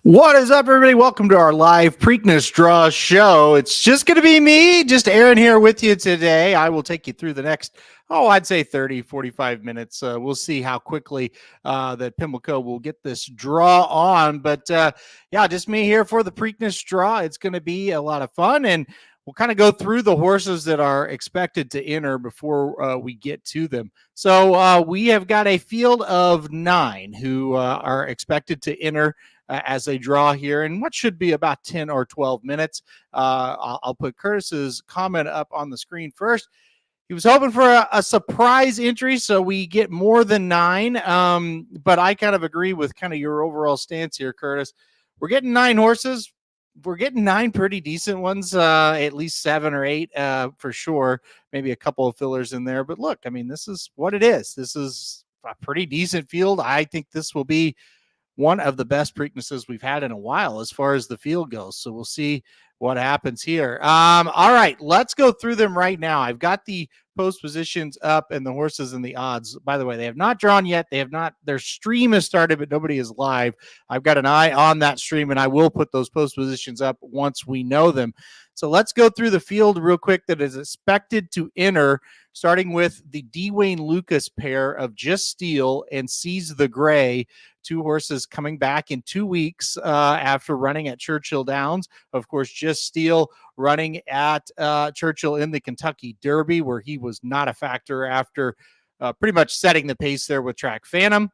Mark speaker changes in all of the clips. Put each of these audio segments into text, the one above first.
Speaker 1: What is up, everybody? Welcome to our live Preakness Draw show. It's just going to be me, just Aaron here with you today. I will take you through the next, I'd say 30, 45 minutes. We'll see how quickly that Pimlico will get this draw on. But yeah, just me here for the Preakness Draw. It's going to be a lot of fun, and we'll kind of go through the horses that are expected to enter before we get to them. So we have got a field of 9 who are expected to enter as they draw here in what should be about 10 or 12 minutes. I'll put Curtis's comment up on the screen first. He was hoping for a surprise entry, so we get more than 9. But I kind of agree with kind of your overall stance here, Curtis. We're getting 9 horses. We're getting 9 pretty decent ones, at least 7 or 8 for sure. Maybe a couple of fillers in there. But look, I mean, this is what it is. This is a pretty decent field. I think this will be one of the best Preaknesses we've had in a while as far as the field goes. So we'll see what happens here. All right, let's go through them right now. I've got the post positions up and the horses and the odds. By the way, they have not drawn yet. They have not, their stream has started, but nobody is live. I've got an eye on that stream, and I will put those post positions up once we know them. So let's go through the field real quick that is expected to enter, starting with the Dwayne Lucas pair of Just Steel and Seize the Gray. 2 horses coming back in 2 weeks after running at Churchill Downs. Of course, Just Steel running at Churchill in the Kentucky Derby, where he was not a factor after pretty much setting the pace there with Track Phantom.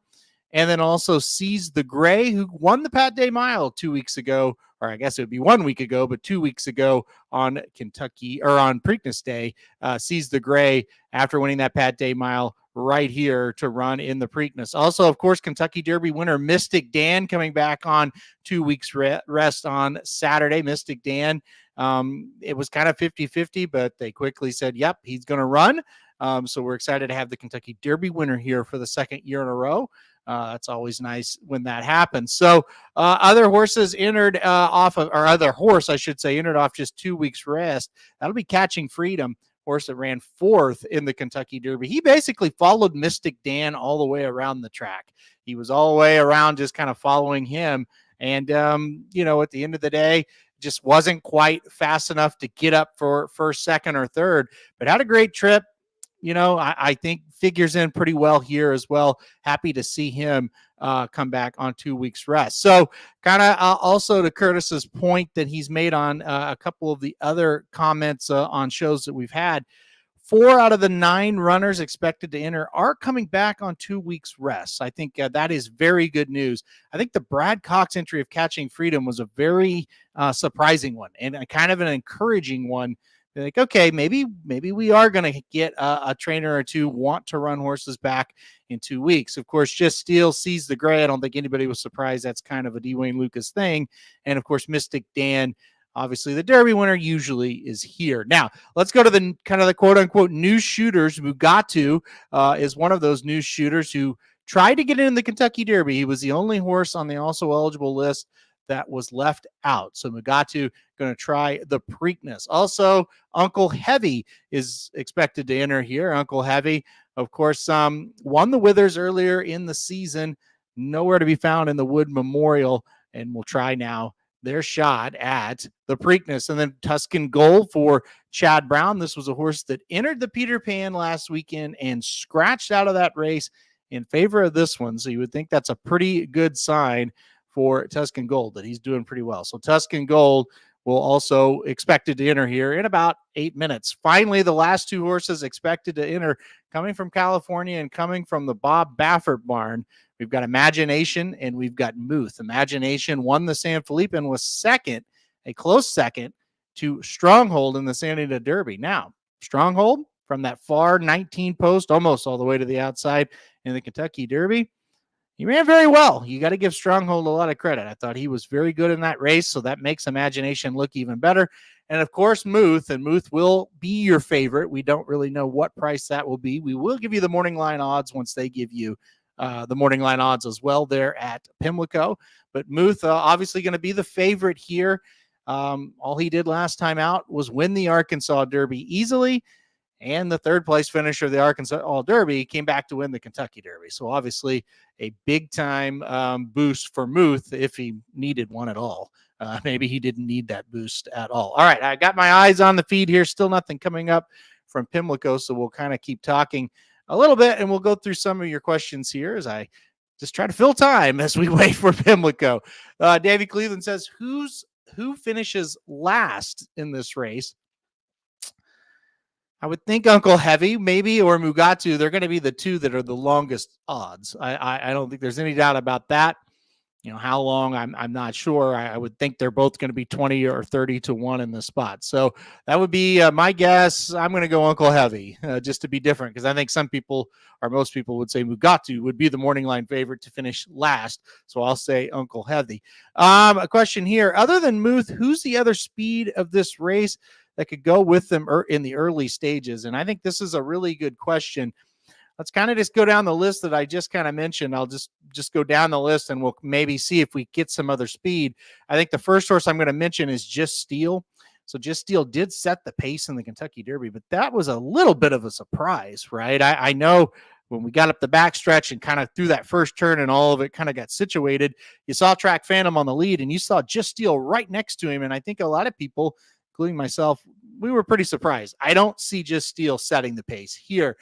Speaker 1: And then also Seize the Gray, who won the Pat Day Mile 2 weeks ago, or I guess it would be 1 week ago, but 2 weeks ago on Kentucky, or on Preakness Day. Seize the Gray after winning that Pat Day Mile right here to run in the Preakness. Also, of course, Kentucky Derby winner Mystic Dan coming back on 2 weeks rest on Saturday. Mystic Dan, it was kind of 50-50, but they quickly said, yep, he's going to run. So we're excited to have the Kentucky Derby winner here for the second year in a row. It's always nice when that happens. So other horses entered off of, or other horse, I should say, entered off just 2 weeks rest. That'll be Catching Freedom, horse that ran 4th in the Kentucky Derby. He basically followed Mystic Dan all the way around the track. He was all the way around just kind of following him. And, you know, at the end of the day, just wasn't quite fast enough to get up for first, second, or third, but had a great trip. You know, I think figures in pretty well here as well. Happy to see him come back on 2 weeks rest. So kind of also to Curtis's point that he's made on a couple of the other comments on shows that we've had, 4 out of the 9 runners expected to enter are coming back on 2 weeks rest. I think that is very good news. I think the Brad Cox entry of Catching Freedom was a very surprising one and kind of an encouraging one. Like, okay, maybe we are going to get a trainer or two want to run horses back in 2 weeks. Of course, Just Steel, Seize the Gray. I don't think anybody was surprised. That's kind of a Dwayne Lucas thing. And of course, Mystic Dan, obviously the Derby winner, usually is here. Now, let's go to the kind of the quote unquote new shooters. Mugatu is one of those new shooters who tried to get in the Kentucky Derby. He was the only horse on the also eligible list that was left out. So Mugatu going to try the Preakness. Also, Uncle Heavy is expected to enter here. Uncle Heavy, of course, won the Withers earlier in the season. Nowhere to be found in the Wood Memorial, and we'll try now their shot at the Preakness. And then Tuscan Gold for Chad Brown. This was a horse that entered the Peter Pan last weekend and scratched out of that race in favor of this one. So you would think that's a pretty good sign for Tuscan Gold, that he's doing pretty well. So Tuscan Gold will also expected to enter here in about 8 minutes. Finally, the last two horses expected to enter coming from California and coming from the Bob Baffert barn. We've got Imagination and we've got Muth. Imagination won the San Felipe and was second, a close second, to Stronghold in the Santa Anita Derby. Now, Stronghold from that far 19 post, almost all the way to the outside in the Kentucky Derby, he ran very well. You got to give Stronghold a lot of credit. I thought he was very good in that race, so that makes Imagination look even better. And, of course, Muth, and Muth will be your favorite. We don't really know what price that will be. We will give you the morning line odds once they give you the morning line odds as well there at Pimlico. But Muth obviously going to be the favorite here. All he did last time out was win the Arkansas Derby easily, and the third place finisher of the Arkansas All Derby came back to win the Kentucky Derby. So obviously a big time boost for Muth if he needed one at all. Maybe he didn't need that boost at all. All right, I got my eyes on the feed here. Still nothing coming up from Pimlico, so we'll kind of keep talking a little bit, and we'll go through some of your questions here as I just try to fill time as we wait for Pimlico. Davey Cleveland says, who finishes last in this race? I would think Uncle Heavy, maybe, or Mugatu. They're going to be the two that are the longest odds. I don't think there's any doubt about that. You know, how long, I'm not sure. I would think they're both going to be 20 or 30 to 1 in the spot. So that would be my guess. I'm going to go Uncle Heavy just to be different, because I think some people, or most people, would say Mugatu would be the morning line favorite to finish last. So I'll say Uncle Heavy. A question here. Other than Muth, who's the other speed of this race that could go with them in the early stages? And I think this is a really good question. Let's kind of just go down the list that I just kind of mentioned. I'll just go down the list and we'll maybe see if we get some other speed. I think the first horse I'm going to mention is Just Steel. So Just Steel did set the pace in the Kentucky Derby, but that was a little bit of a surprise, right? I know when we got up the backstretch and kind of through that first turn and all of it kind of got situated, you saw Track Phantom on the lead and you saw Just Steel right next to him. And I think a lot of people, including myself, we were pretty surprised. I don't see Just Steel setting the pace here.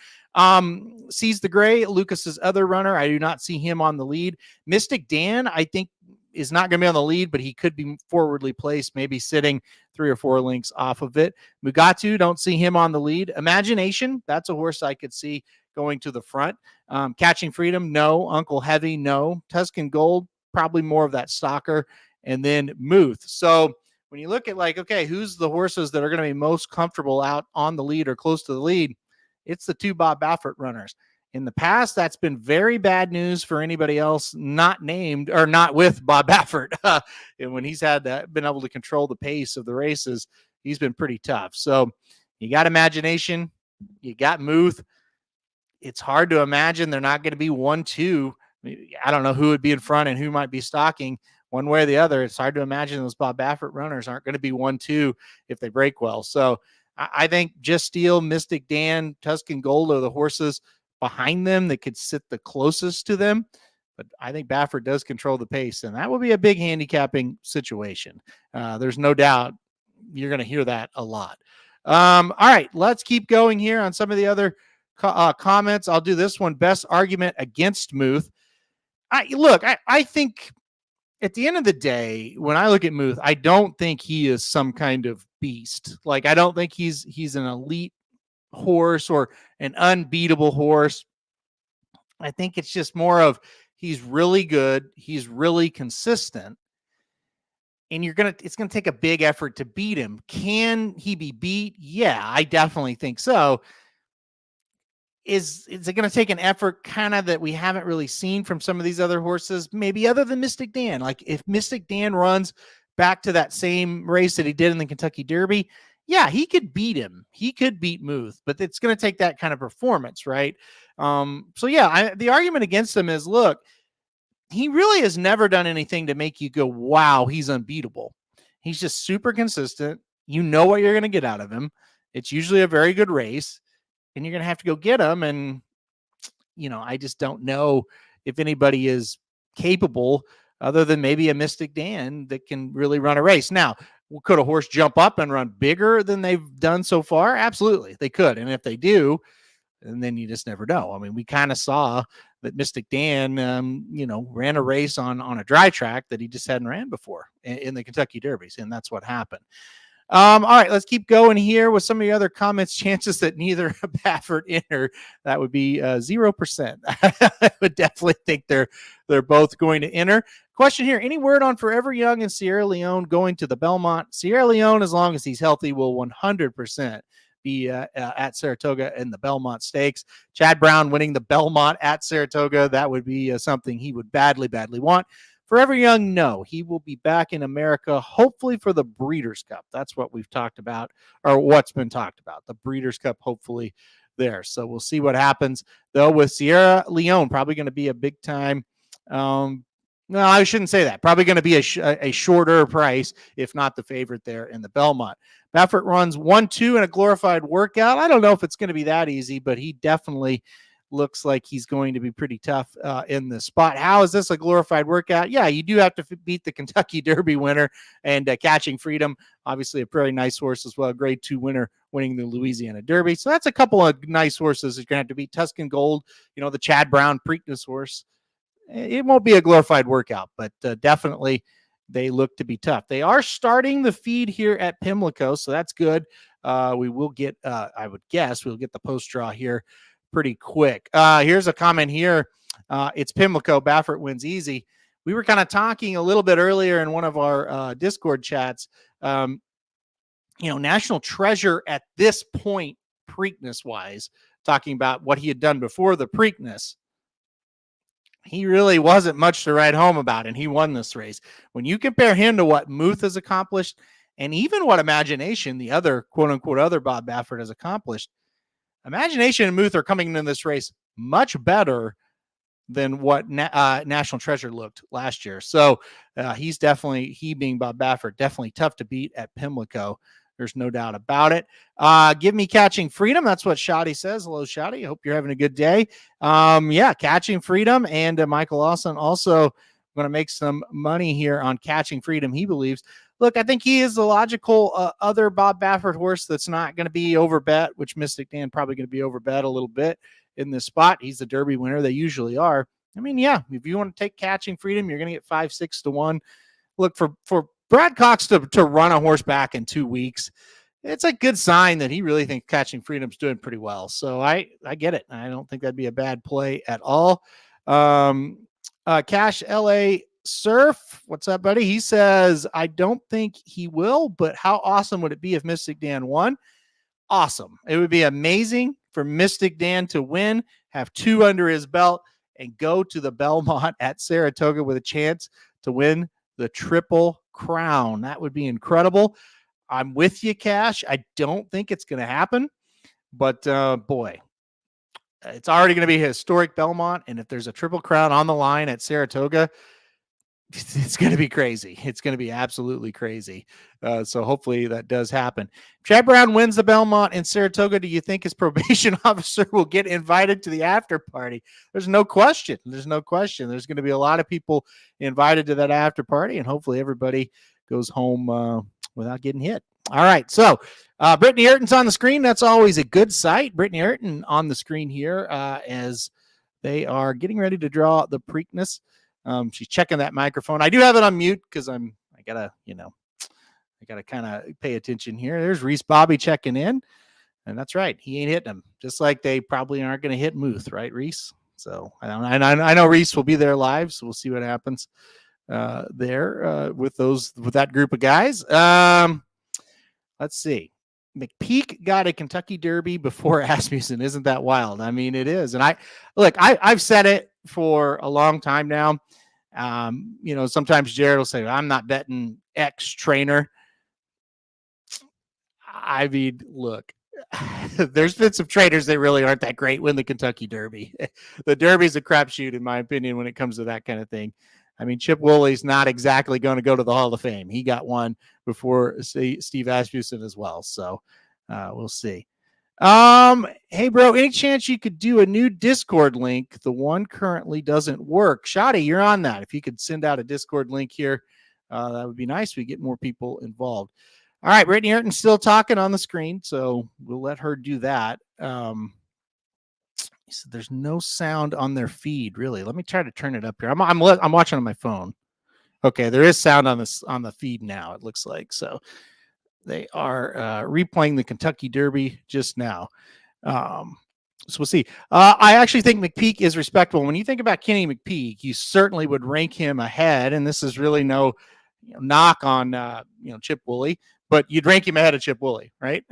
Speaker 1: Seize the Gray, Lucas's other runner, I do not see him on the lead. Mystic Dan, I think, is not going to be on the lead, but he could be forwardly placed, maybe sitting 3 or 4 lengths off of it. Mugatu, don't see him on the lead. Imagination, that's a horse I could see going to the front. Catching Freedom, no. Uncle Heavy, no. Tuscan Gold, probably more of that stalker. And then Muth. So when you look at like, okay, who's the horses that are going to be most comfortable out on the lead or close to the lead? It's the 2 Bob Baffert runners. In the past, that's been very bad news for anybody else not named or not with Bob Baffert. And when he's been able to control the pace of the races, he's been pretty tough. So you got Imagination, you got Muth. It's hard to imagine they're not going to be 1-2. I don't know who would be in front and who might be stalking one way or the other. It's hard to imagine those Bob Baffert runners aren't going to be 1-2 if they break well. So I think Just Steel, Mystic Dan, Tuscan Gold are the horses behind them that could sit the closest to them. But I think Baffert does control the pace, and that will be a big handicapping situation. There's no doubt you're going to hear that a lot. All right, let's keep going here on some of the other comments. I'll do this one. Best argument against Muth. I think at the end of the day, when I look at Muth, I don't think he is some kind of beast. Like, I don't think he's an elite horse or an unbeatable horse. I think it's just more of he's really good. He's really consistent. And it's going to take a big effort to beat him. Can he be beat? Yeah, I definitely think so. Is it going to take an effort kind of that we haven't really seen from some of these other horses, maybe other than Mystic Dan? Like if Mystic Dan runs back to that same race that he did in the Kentucky Derby, yeah, he could beat him. He could beat Muth, but it's going to take that kind of performance, right? So yeah, the argument against him is, look, he really has never done anything to make you go, wow, he's unbeatable. He's just super consistent. You know what you're going to get out of him. It's usually a very good race. And you're going to have to go get them. And, I just don't know if anybody is capable other than maybe a Mystic Dan that can really run a race. Now, could a horse jump up and run bigger than they've done so far? Absolutely, they could. And if they do, and then you just never know. I mean, we kind of saw that Mystic Dan, ran a race on a dry track that he just hadn't ran before in the Kentucky Derbies, and that's what happened. All right, let's keep going here with some of the other comments. Chances that neither Baffert enter, that would be 0%. I would definitely think they're both going to enter. Question here: any word on Forever Young and Sierra Leone going to the Belmont? Sierra Leone, as long as he's healthy, will 100% be at Saratoga in the Belmont Stakes. Chad Brown winning the Belmont at Saratoga, that would be something he would badly want. Forever Young, no. He will be back in America, hopefully for the Breeders' Cup. That's what we've talked about, or what's been talked about. The Breeders' Cup, hopefully there. So we'll see what happens. Though with Sierra Leone, probably going to be a big time. No, I shouldn't say that. Probably going to be a shorter price, if not the favorite there in the Belmont. Baffert runs 1-2 in a glorified workout. I don't know if it's going to be that easy, but he definitely looks like he's going to be pretty tough in the spot. How is this a glorified workout? Yeah, you do have to beat the Kentucky Derby winner and Catching Freedom, obviously a very nice horse as well, grade 2 winner winning the Louisiana Derby. So that's a couple of nice horses. You're going to have to beat Tuscan Gold, the Chad Brown Preakness horse. It won't be a glorified workout, but definitely they look to be tough. They are starting the feed here at Pimlico, so that's good. We will get, I would guess, we'll get the post draw here pretty quick. Here's a comment here. It's Pimlico. Baffert wins easy. We were kind of talking a little bit earlier in one of our Discord chats. National Treasure at this point, Preakness wise, talking about what he had done before the Preakness. He really wasn't much to write home about, and he won this race. When you compare him to what Muth has accomplished, and even what Imagination, the other quote unquote other Bob Baffert, has accomplished, Imagination and Muth are coming into this race much better than what National Treasure looked last year. So he's definitely, he being Bob Baffert, definitely tough to beat at Pimlico. There's no doubt about it. Give me Catching Freedom. That's what Shoddy says. Hello, Shoddy. Hope you're having a good day. Catching Freedom. And Michael Lawson also going to make some money here on Catching Freedom, he believes. Look, I think he is the logical other Bob Baffert horse that's not going to be overbet, which Mystic Dan probably going to be overbet a little bit in this spot. He's the Derby winner. They usually are. I mean, yeah, if you want to take Catching Freedom, you're going to get 5-6 to 1. Look, for Brad Cox to run a horse back in 2 weeks, it's a good sign that he really thinks Catching Freedom's doing pretty well. So I get it. I don't think that'd be a bad play at all. Cash LA Surf, what's up, buddy? He says, I don't think he will, but how awesome would it be if Mystic Dan won? Awesome. It would be amazing for Mystic Dan to win, have 2 under his belt, and go to the Belmont at Saratoga with a chance to win the Triple Crown. That would be incredible. I'm with you, Cash. I don't think it's going to happen, but boy, it's already going to be a historic Belmont, and if there's a Triple Crown on the line at Saratoga, it's going to be crazy. It's going to be absolutely crazy. So hopefully that does happen. Chad Brown wins the Belmont in Saratoga. Do you think his probation officer will get invited to the after party? There's no question. There's going to be a lot of people invited to that after party, and hopefully everybody goes home without getting hit. All right. So Brittany Ayrton's on the screen. That's always a good sight. Brittany Ayrton on the screen here as they are getting ready to draw the Preakness. She's checking that microphone. I do have it on mute because I gotta kind of pay attention here. There's Reese Bobby checking in, and that's right. He ain't hitting him, just like they probably aren't going to hit Muth, right, Reese? So I know Reese will be there live, so we'll see what happens there with that group of guys. Let's see. McPeak got a Kentucky Derby before Asmussen. Isn't that wild? I mean, it is. And I've said it for a long time now. Sometimes Jared will say, I'm not betting X trainer. I mean, look, there's been some trainers that really aren't that great win the Kentucky Derby. The Derby's a crapshoot, in my opinion, when it comes to that kind of thing. I mean, Chip Woolley's not exactly going to go to the Hall of Fame. He got one before Steve Asmussen as well. So we'll see. Hey, bro, any chance you could do a new Discord link? The one currently doesn't work. Shoddy, you're on that. If you could send out a Discord link here, that would be nice. We get more people involved. All right, Brittany Ayrton's still talking on the screen, so we'll let her do that. So there's no sound on their feed, really. Let me try to turn it up here. I'm watching on my phone. Okay, there is sound on the feed now. It looks like so. They are replaying the Kentucky Derby just now. So we'll see. I actually think McPeak is respectable. When you think about Kenny McPeak, you certainly would rank him ahead. And this is really no knock on Chip Woolley, but you'd rank him ahead of Chip Woolley, right?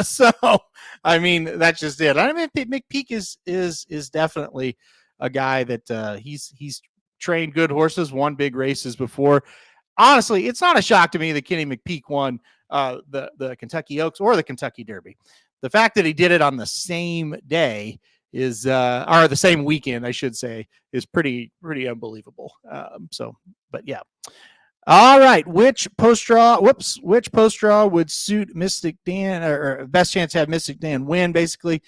Speaker 1: So I mean, that's just it. I mean, McPeak is definitely a guy that he's trained good horses, won big races before. Honestly, it's not a shock to me that Kenny McPeak won the Kentucky Oaks or the Kentucky Derby. The fact that he did it on the same day is, or the same weekend, I should say, is pretty unbelievable. But yeah. All right. Which post draw would suit Mystic Dan, or best chance to have Mystic Dan win, basically?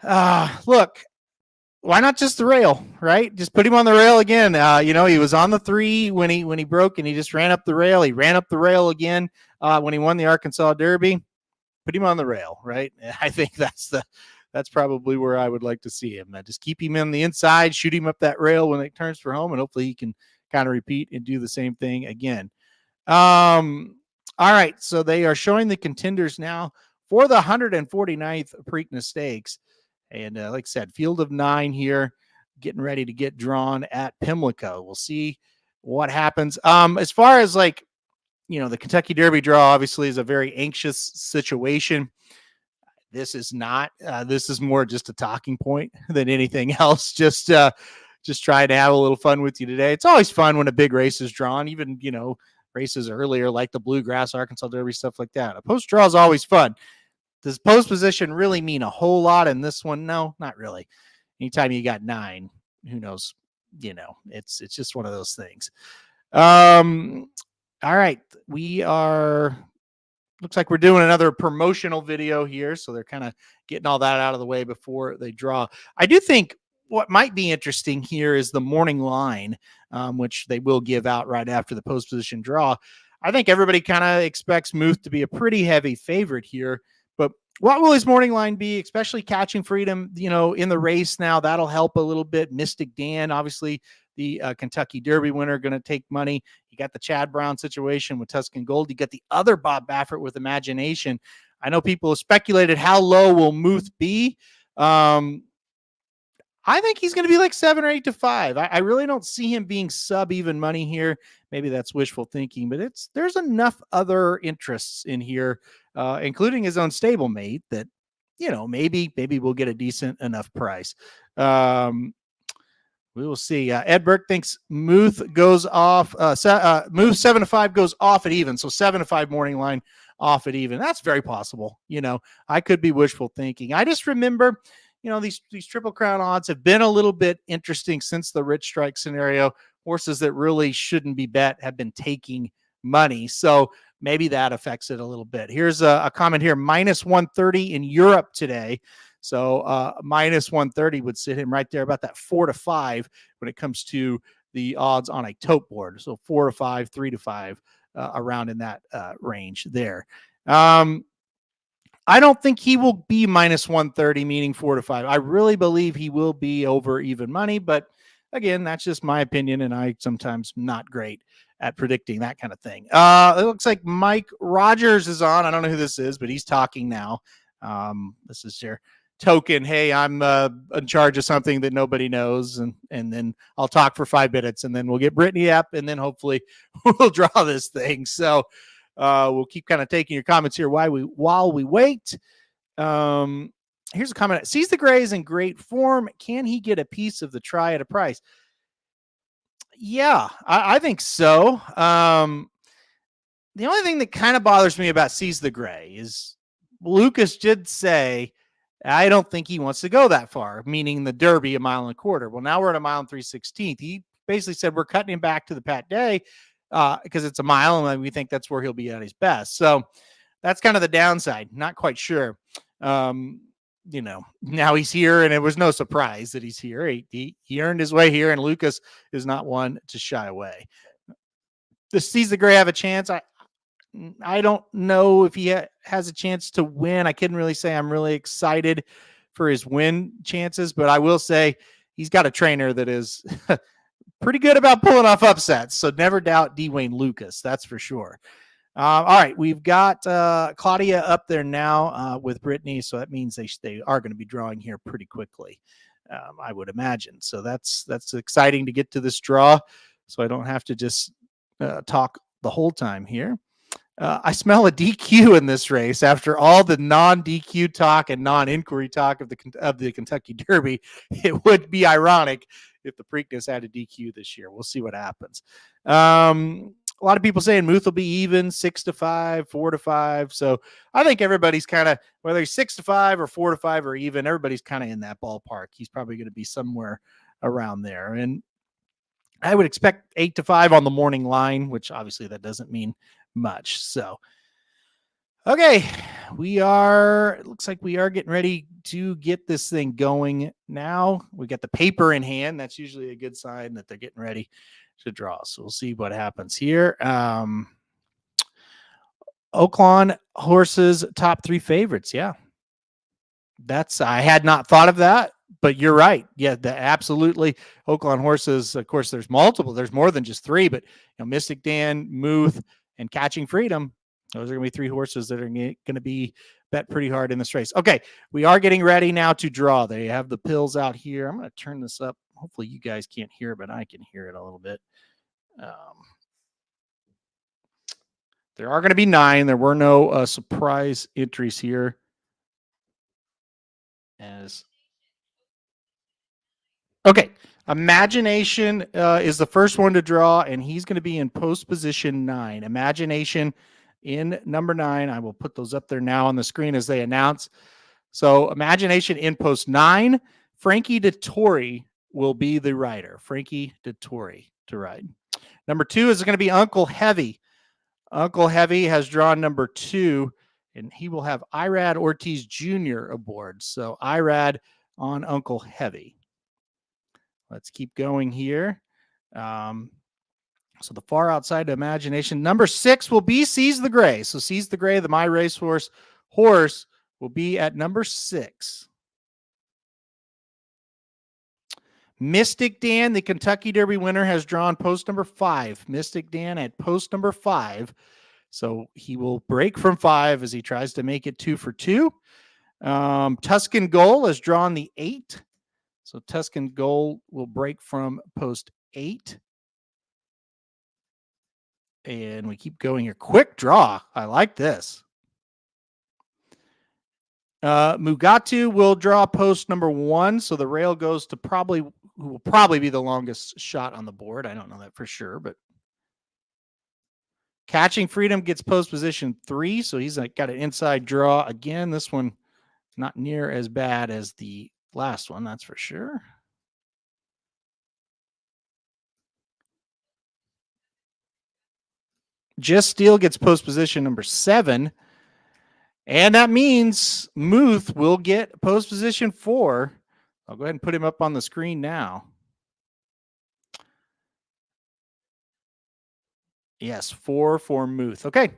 Speaker 1: Look, why not just the rail, right? Just put him on the rail again. He was on the 3 when he broke, and he just ran up the rail. He ran up the rail again when he won the Arkansas Derby. Put him on the rail, right? I think that's probably where I would like to see him. Just keep him on the inside, shoot him up that rail when it turns for home, and hopefully he can kind of repeat and do the same thing again. All right, so they are showing the contenders now for the 149th Preakness Stakes. And like I said, field of 9 here, getting ready to get drawn at Pimlico. We'll see what happens. As far as the Kentucky Derby draw obviously is a very anxious situation. This is not. This is more just a talking point than anything else. Just try to have a little fun with you today. It's always fun when a big race is drawn, even races earlier like the Bluegrass, Arkansas Derby, stuff like that. A post draw is always fun. Does post position really mean a whole lot in this one? No, not really. Anytime you got 9, who knows? It's just one of those things. All right, looks like we're doing another promotional video here, so they're kind of getting all that out of the way before they draw. I do think what might be interesting here is the morning line, which they will give out right after the post position draw. I think everybody kind of expects Muth to be a pretty heavy favorite here, but what will his morning line be, especially Catching Freedom, in the race now? That'll help a little bit. Mystic Dan, obviously, the Kentucky Derby winner, going to take money. You got the Chad Brown situation with Tuscan Gold. You got the other Bob Baffert with Imagination. I know people have speculated how low will Muth be. I think he's going to be like 7 or 8 to 5. I really don't see him being sub even money here. Maybe that's wishful thinking, but there's enough other interests in here, including his own stablemate, that maybe we'll get a decent enough price. We will see. Ed Burke thinks Muth goes off. Muth 7 to 5 goes off at even. So 7 to 5 morning line off at even. That's very possible. I could be wishful thinking. I just remember, these Triple Crown odds have been a little bit interesting since the Rich Strike scenario. Horses that really shouldn't be bet have been taking money. So maybe that affects it a little bit. Here's a comment here. Minus 130 in Europe today. So minus 130 would sit him right there about that 4 to 5 when it comes to the odds on a tote board. So 4 to 5, 3 to 5, around in that range there. I don't think he will be minus 130, meaning 4 to 5. I really believe he will be over even money, but again, that's just my opinion, and I sometimes not great at predicting that kind of thing. It looks like Mike Rogers is on. I don't know who this is, but he's talking now. This is your token. Hey, I'm in charge of something that nobody knows, and then I'll talk for 5 minutes, and then we'll get Brittany up, and then hopefully we'll draw this thing. So we'll keep kind of taking your comments here while we wait. Here's a comment. Sees the Gray is in great form. Can he get a piece of the try at a price? Yeah, I think so. The only thing that kind of bothers me about Sees the Gray is Lucas did say, I don't think he wants to go that far, meaning the Derby 1.25 miles. Well, now we're at 1 3/16. He basically said we're cutting him back to the Pat Day because it's 1 mile, and we think that's where he'll be at his best. So that's kind of the downside. Not quite sure. Now he's here, and it was no surprise that he's here. He earned his way here, and Lucas is not one to shy away. Does Sees the Gray have a chance? I don't know if he has a chance to win. I couldn't really say I'm really excited for his win chances, but I will say he's got a trainer that is pretty good about pulling off upsets. So never doubt Dwayne Lucas. That's for sure. All right, we've got Claudia up there now with Brittany, so that means they are going to be drawing here pretty quickly, I would imagine. So that's exciting to get to this draw, so I don't have to just talk the whole time here. I smell a DQ in this race after all the non-DQ talk and non-inquiry talk of the Kentucky Derby. It would be ironic if the Preakness had a DQ this year. We'll see what happens. A lot of people saying Muth will be even 6-5, 4-5. So I think everybody's kind of, whether he's 6-5 or 4-5 or even, everybody's kind of in that ballpark. He's probably going to be somewhere around there. And I would expect 8-5 on the morning line, which obviously that doesn't mean much. So, okay, it looks like we are getting ready to get this thing going now. We got the paper in hand. That's usually a good sign that they're getting ready to draw. So we'll see what happens here. Oaklawn horses, top 3 favorites. Yeah. I had not thought of that, but you're right. Yeah, absolutely. Oaklawn horses, of course, there's multiple. There's more than just 3, but Mystic Dan, Muth, and Catching Freedom. Those are going to be 3 horses that are going to be bet pretty hard in this race. Okay, we are getting ready now to draw. They have the pills out here. I'm going to turn this up. Hopefully you guys can't hear it, but I can hear it a little bit. There are going to be 9. There were no surprise entries here. Okay, Imagination is the first one to draw, and he's going to be in post position 9. Imagination in number 9. I will put those up there now on the screen as they announce. So Imagination in post 9. Frankie Dettori will be the rider. Frankie Dettori to ride. Number 2 is going to be Uncle Heavy. Uncle Heavy has drawn number 2, and he will have Irad Ortiz Jr. aboard. So Irad on Uncle Heavy. Let's keep going here. So the far outside of Imagination. Number 6 will be Seize the Gray. So Seize the Gray, the My Racehorse horse, will be at number 6. Mystic Dan, the Kentucky Derby winner, has drawn post number 5. Mystic Dan at post number 5. So he will break from 5 as he tries to make it 2 for 2. Tuscan Goal has drawn the 8. So Tuscan Goal will break from post 8. And we keep going here. Quick draw. I like this. Mugatu will draw post number 1. So the rail goes to who will probably be the longest shot on the board. I don't know that for sure, but Catching Freedom gets post position 3. So he's got an inside draw. Again, this one not near as bad as the last one. That's for sure. Just Steel gets post position number 7. And that means Muth will get post position 4. I'll go ahead and put him up on the screen now. Yes, 4 for Muth. Okay,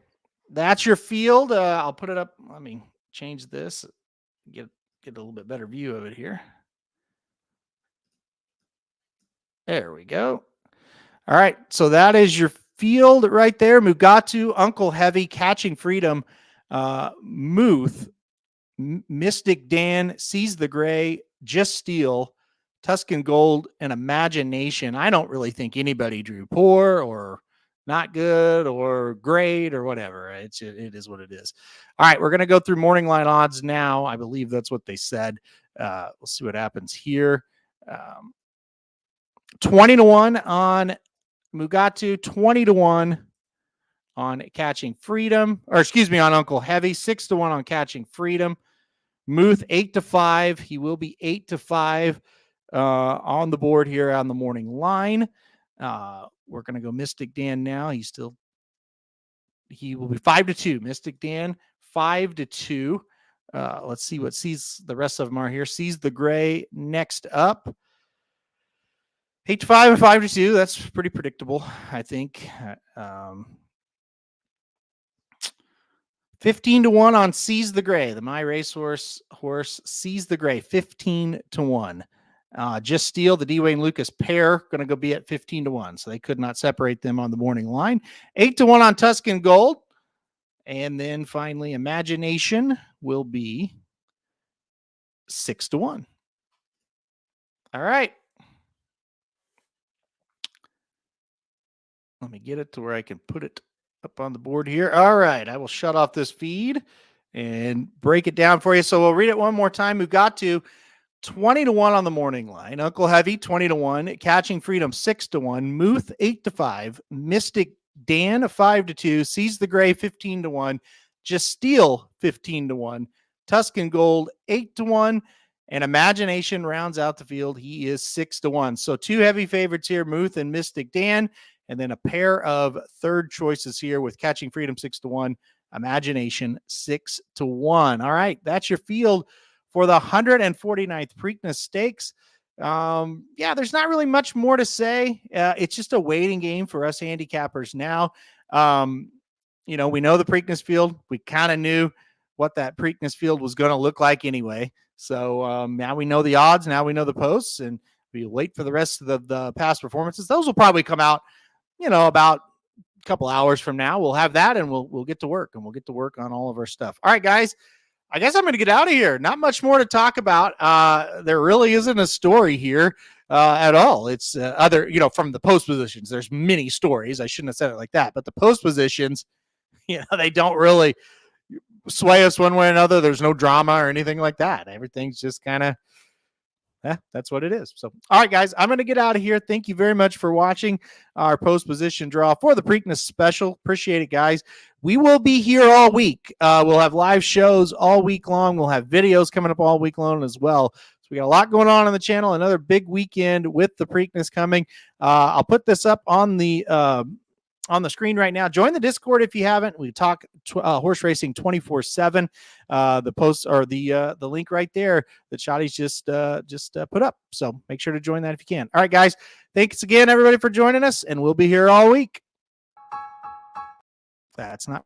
Speaker 1: that's your field. I'll put it up. Let me change this. Get a little bit better view of it here. There we go. All right, so that is your field right there. Mugatu, Uncle Heavy, Catching Freedom, Muth, Mystic Dan, Seize the Gray, Just Steel, Tuscan Gold, and Imagination. I don't really think anybody drew poor or not good or great or whatever. It is what it is. All right, we're going to go through morning line odds now. I believe that's what they said. We'll see what happens here. 20-1 on Mugatu, 20-1 on Catching Freedom, on Uncle Heavy, 6-1 on Catching Freedom. Muth 8-5. He will be 8-5 on the board here on the morning line. We're going to go Mystic Dan now. He will be 5-2. Mystic Dan 5-2. Let's see what the rest of them are here. Seize the Gray next up. 8-5 and 5-2. That's pretty predictable, I think. 15-1 on Seize the Gray. The My Racehorse horse Seize the Gray, 15-1. Just Steal, the Dwayne Lucas pair, going to go be at 15-1. So they could not separate them on the morning line. 8-1 on Tuscan Gold. And then finally, Imagination will be 6-1. All right. Let me get it to where I can put it up on the board here. All right. I will shut off this feed and break it down for you. So we'll read it one more time. We've got to 20-1 on the morning line. Uncle Heavy, 20-1. Catching Freedom, 6-1. Muth, 8-5. Mystic Dan, 5-2. Seize the Gray, 15-1. Just Steal, 15-1. Tuscan Gold, 8-1. And Imagination rounds out the field. He is 6-1. So two heavy favorites here, Muth and Mystic Dan. And then a pair of third choices here with Catching Freedom, 6-1. Imagination, 6-1. All right, that's your field for the 149th Preakness Stakes. Yeah, there's not really much more to say. It's just a waiting game for us handicappers now. We know the Preakness field. We kind of knew what that Preakness field was going to look like anyway. So now we know the odds. Now we know the posts, and we wait for the rest of the past performances. Those will probably come out, about a couple hours from now. We'll have that, and we'll get to work, and we'll get to work on all of our stuff. All right, guys. I guess I'm going to get out of here. Not much more to talk about. There really isn't a story here at all. It's from the post positions. There's many stories. I shouldn't have said it like that. But the post positions, they don't really sway us one way or another. There's no drama or anything like that. Everything's just kind of, that's what it is. So, all right, guys, I'm going to get out of here. Thank you very much for watching our post position draw for the Preakness special. Appreciate it, guys. We will be here all week. We'll have live shows all week long. We'll have videos coming up all week long as well. So we got a lot going on the channel. Another big weekend with the Preakness coming. I'll put this up on the screen right now. Join the Discord if you haven't. We talk horse racing 24/7. The posts or the link right there that Shotty's just put up. So make sure to join that if you can. All right, guys. Thanks again, everybody, for joining us, and we'll be here all week. That's not